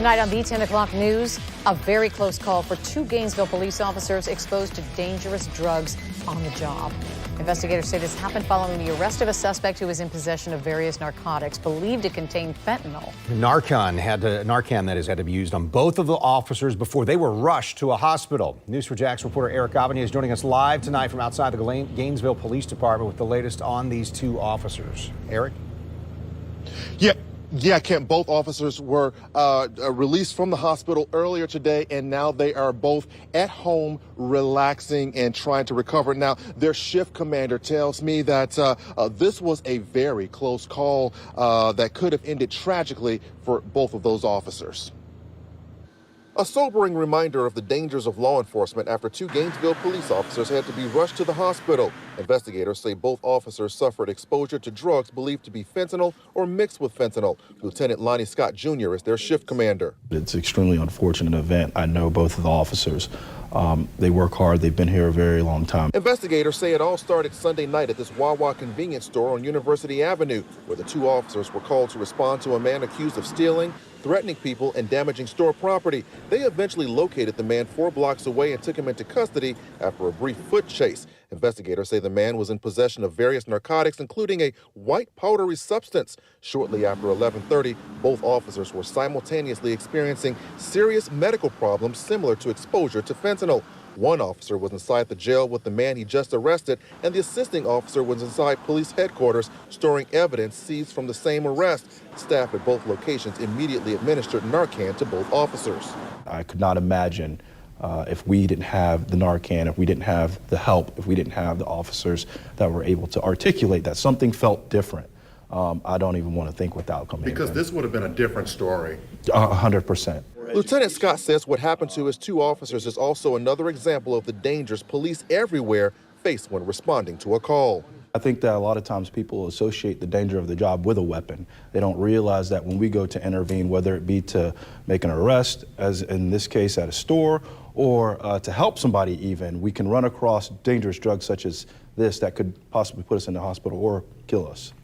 Tonight on the 10 o'clock news, a very close call for two Gainesville police officers exposed to dangerous drugs on the job. Investigators say this happened following the arrest of a suspect who was in possession of various narcotics believed to contain fentanyl. Narcan had to be used on both of the officers before they were rushed to a hospital. News4JAX reporter Eric Avanier is joining us live tonight from outside the Gainesville Police Department with the latest on these two officers. Eric? Yeah, Kent, both officers were released from the hospital earlier today, and now they are both at home relaxing and trying to recover. Now, their shift commander tells me that this was a very close call that could have ended tragically for both of those officers. A sobering reminder of the dangers of law enforcement after two Gainesville police officers had to be rushed to the hospital. Investigators say both officers suffered exposure to drugs believed to be fentanyl or mixed with fentanyl. Lieutenant Lonnie Scott Jr. is their shift commander. It's an extremely unfortunate event. I know both of the officers. They work hard. They've been here a very long time. Investigators say it all started Sunday night at this Wawa convenience store on University Avenue, where the two officers were called to respond to a man accused of stealing, threatening people, and damaging store property. They eventually located the man 4 blocks away and took him into custody after a brief foot chase. Investigators say the man was in possession of various narcotics, including a white powdery substance. Shortly after 11:30, both officers were simultaneously experiencing serious medical problems similar to exposure to fentanyl. One officer was inside the jail with the man he just arrested, and the assisting officer was inside police headquarters storing evidence seized from the same arrest. Staff at both locations immediately administered Narcan to both officers. I could not imagine if we didn't have the Narcan, if we didn't have the help, if we didn't have the officers that were able to articulate that something felt different. I don't even want to think what the outcome is. Because this would have been a different story. 100%. Lieutenant Scott says what happened to his two officers is also another example of the dangers police everywhere face when responding to a call. I think that a lot of times people associate the danger of the job with a weapon. They don't realize that when we go to intervene, whether it be to make an arrest, as in this case at a store, or to help somebody even, we can run across dangerous drugs such as this that could possibly put us in the hospital or kill us.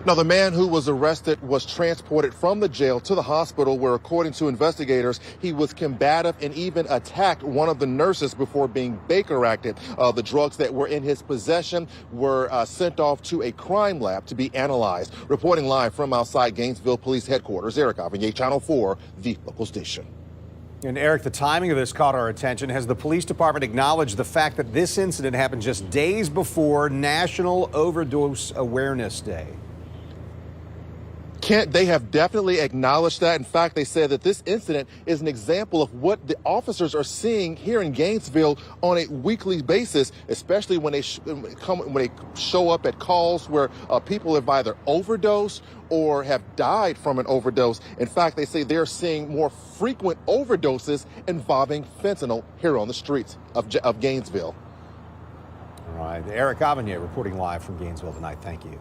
Now, the man who was arrested was transported from the jail to the hospital where, according to investigators, he was combative and even attacked one of the nurses before being Baker acted. The drugs that were in his possession were sent off to a crime lab to be analyzed. Reporting live from outside Gainesville Police Headquarters, Eric Avanier, Channel 4, the local station. And Eric, the timing of this caught our attention. Has the police department acknowledged the fact that this incident happened just days before National Overdose Awareness Day? Kent, they have definitely acknowledged that. In fact, they said that this incident is an example of what the officers are seeing here in Gainesville on a weekly basis, especially when they show up at calls where people have either overdosed or have died from an overdose. In fact, they say they're seeing more frequent overdoses involving fentanyl here on the streets of Gainesville. All right, Eric Avanier reporting live from Gainesville tonight. Thank you.